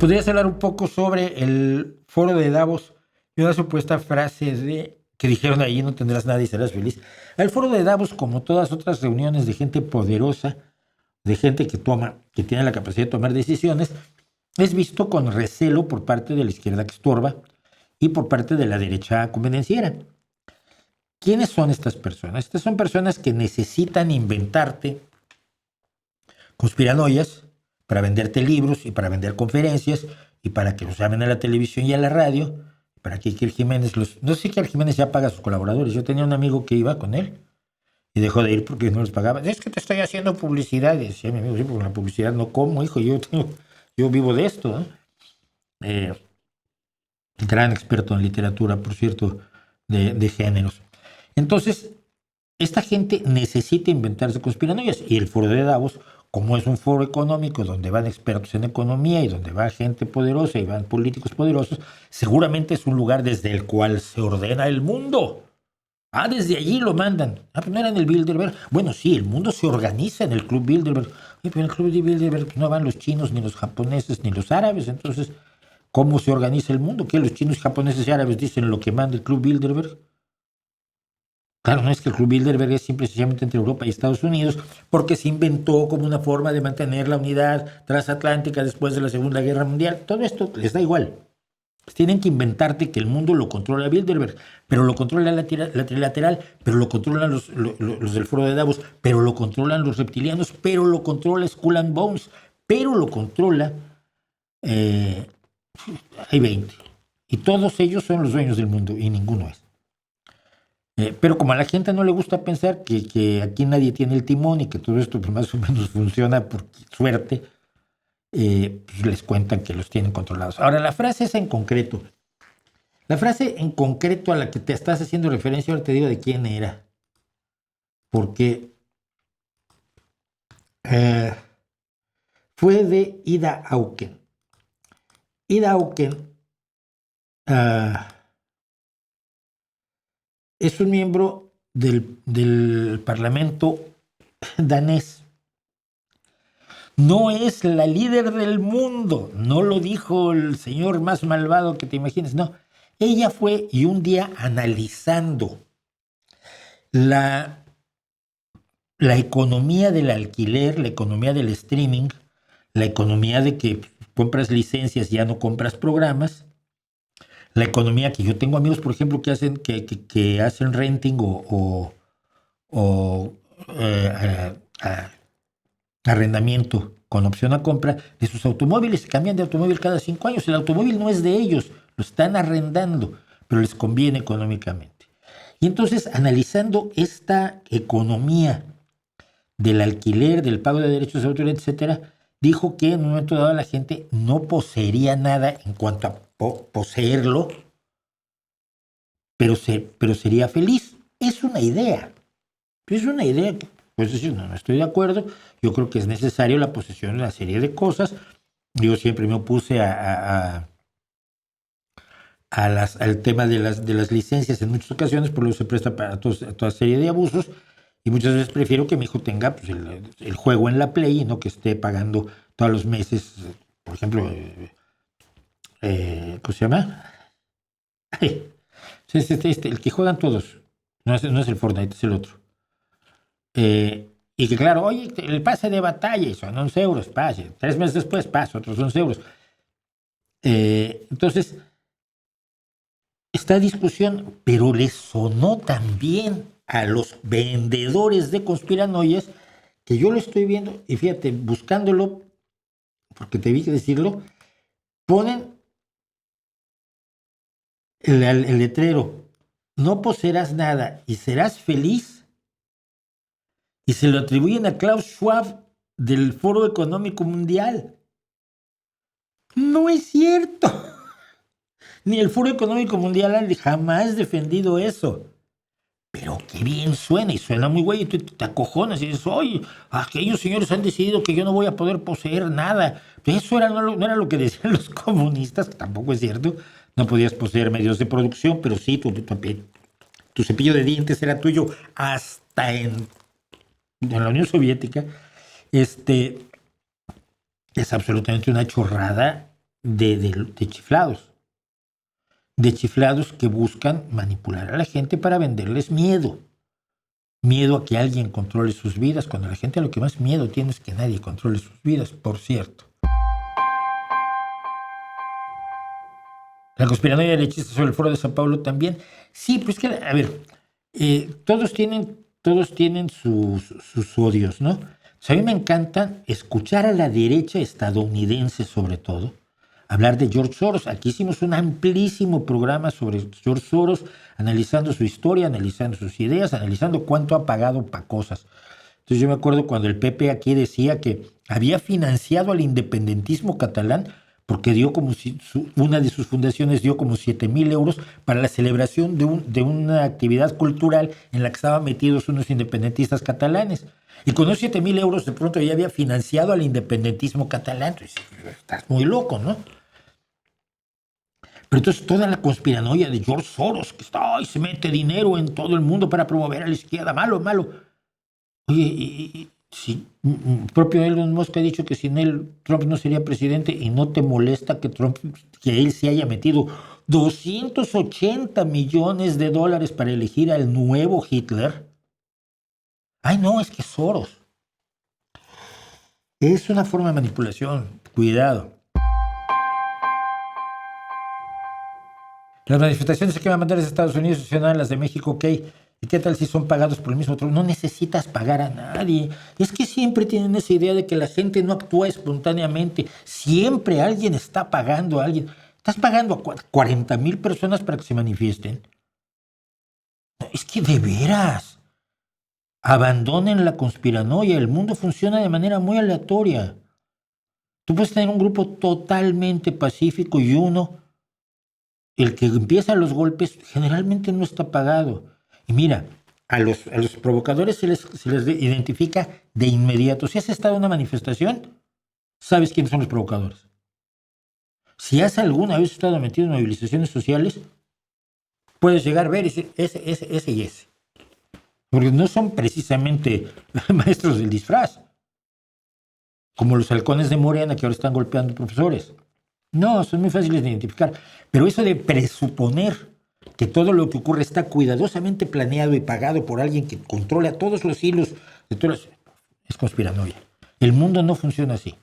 podrías hablar un poco sobre el foro de Davos y una supuesta frase que dijeron ahí: no tendrás nada y serás feliz. El foro de Davos, como todas otras reuniones de gente poderosa, de gente que tiene la capacidad de tomar decisiones, es visto con recelo por parte de la izquierda que estorba y por parte de la derecha convenenciera. ¿Quiénes son estas personas? Estas son personas que necesitan inventarte conspiranoias para venderte libros y para vender conferencias y para que los llamen a la televisión y a la radio, para que Iker Jiménez No sé si Iker Jiménez ya paga a sus colaboradores. Yo tenía un amigo que iba con él y dejó de ir porque no les pagaba. Es que te estoy haciendo publicidad. Y decía mi amigo: sí, porque la publicidad no como, hijo, yo vivo de esto, ¿no? Gran experto en literatura, por cierto, de géneros. Entonces, esta gente necesita inventarse conspiranoias, y el foro de Davos, como es un foro económico donde van expertos en economía y donde va gente poderosa y van políticos poderosos, seguramente es un lugar desde el cual se ordena el mundo. Desde allí lo mandan. Pues no era en el Bilderberg. Bueno, sí, el mundo se organiza en el Club Bilderberg. Pero en el Club de Bilderberg no van los chinos, ni los japoneses, ni los árabes. Entonces, ¿cómo se organiza el mundo? ¿Qué los chinos, japoneses y árabes dicen lo que manda el Club Bilderberg? Claro, no es que el Club Bilderberg es simple y sencillamente entre Europa y Estados Unidos, porque se inventó como una forma de mantener la unidad transatlántica después de la Segunda Guerra Mundial. Todo esto les da igual. Pues tienen que inventarte que el mundo lo controla Bilderberg, pero lo controla la trilateral, pero lo controlan los del foro de Davos, pero lo controlan los reptilianos, pero lo controla Skull and Bones, pero lo controla... hay 20. Y todos ellos son los dueños del mundo y ninguno es. Pero como a la gente no le gusta pensar que aquí nadie tiene el timón y que todo esto pues más o menos funciona por suerte, pues les cuentan que los tienen controlados. Ahora, la frase esa en concreto, la frase en concreto a la que te estás haciendo referencia, ahora te digo de quién era. Porque fue de Ida Auken. Ida Auken es un miembro del Parlamento danés. No es la líder del mundo, no lo dijo el señor más malvado que te imagines, no. Ella fue, y un día analizando la economía del alquiler, la economía del streaming, la economía de que compras licencias y ya no compras programas, la economía que yo tengo amigos, por ejemplo, que hacen renting o arrendamiento con opción a compra de sus automóviles. Cambian de automóvil cada 5 años. El automóvil no es de ellos, lo están arrendando, pero les conviene económicamente. Y entonces, analizando esta economía del alquiler, del pago de derechos de autor, etcétera, dijo que en un momento dado la gente no poseería nada en cuanto a poseerlo, pero sería feliz. Es una idea. Es una idea que, pues decir, no estoy de acuerdo. Yo creo que es necesario la posesión de una serie de cosas. Yo siempre me opuse al tema de las licencias en muchas ocasiones, por lo que se presta para toda serie de abusos. Y muchas veces prefiero que mi hijo tenga pues, el juego en la Play y no que esté pagando todos los meses, por ejemplo, ¿cómo se llama? El que juegan todos. No es el Fortnite, es el otro. Y que claro, oye, el pase de batalla son 11 euros, pase. 3 meses después, pasa, otros 11 euros. Entonces, esta discusión, pero le sonó también a los vendedores de conspiranoias, que yo lo estoy viendo, y fíjate, buscándolo, porque te vi que decirlo, ponen el letrero: no poseerás nada y serás feliz, y se lo atribuyen a Klaus Schwab del Foro Económico Mundial. No es cierto. Ni el Foro Económico Mundial ha jamás defendido eso. Pero qué bien suena, y suena muy güey, y tú te acojonas y dices: oye, aquellos señores han decidido que yo no voy a poder poseer nada. Eso no era lo que decían los comunistas, que tampoco es cierto. No podías poseer medios de producción, pero sí, tu cepillo de dientes era tuyo hasta en la Unión Soviética. Es absolutamente una chorrada de chiflados. De chiflados que buscan manipular a la gente para venderles miedo. Miedo a que alguien controle sus vidas, cuando la gente lo que más miedo tiene es que nadie controle sus vidas, por cierto. La conspiranoia derechista sobre el Foro de Sao Paulo también. Sí, pues que, a ver, todos tienen sus odios, ¿no? O sea, a mí me encanta escuchar a la derecha estadounidense, sobre todo, hablar de George Soros. Aquí hicimos un amplísimo programa sobre George Soros, analizando su historia, analizando sus ideas, analizando cuánto ha pagado para cosas. Entonces yo me acuerdo cuando el PP aquí decía que había financiado al independentismo catalán porque dio como si una de sus fundaciones dio como 7,000 euros para la celebración de una actividad cultural en la que estaban metidos unos independentistas catalanes. Y con esos 7,000 euros de pronto ya había financiado al independentismo catalán. Entonces, estás muy loco, ¿no? Pero entonces toda la conspiranoia de George Soros, que se mete dinero en todo el mundo para promover a la izquierda, malo, malo. Oye, si propio Elon Musk ha dicho que sin él Trump no sería presidente, y no te molesta que él se haya metido 280 millones de dólares para elegir al nuevo Hitler. Ay, no, es que Soros. Es una forma de manipulación. Cuidado. Las manifestaciones que van a mandar a Estados Unidos funcionan las de México, ok. ¿Y qué tal si son pagados por el mismo Trump? No necesitas pagar a nadie. Es que siempre tienen esa idea de que la gente no actúa espontáneamente. Siempre alguien está pagando a alguien. ¿Estás pagando a 40,000 personas para que se manifiesten? No, es que de veras. Abandonen la conspiranoia. El mundo funciona de manera muy aleatoria. Tú puedes tener un grupo totalmente pacífico y el que empieza los golpes, generalmente no está pagado. Y mira, a los provocadores se les identifica de inmediato. Si has estado en una manifestación, sabes quiénes son los provocadores. Si has alguna vez estado metido en movilizaciones sociales, puedes llegar a ver ese y ese. Porque no son precisamente maestros del disfraz, como los halcones de Morena que ahora están golpeando profesores. No, son muy fáciles de identificar. Pero eso de presuponer que todo lo que ocurre está cuidadosamente planeado y pagado por alguien que controla todos los hilos de todas, es conspiranoia. El mundo no funciona así.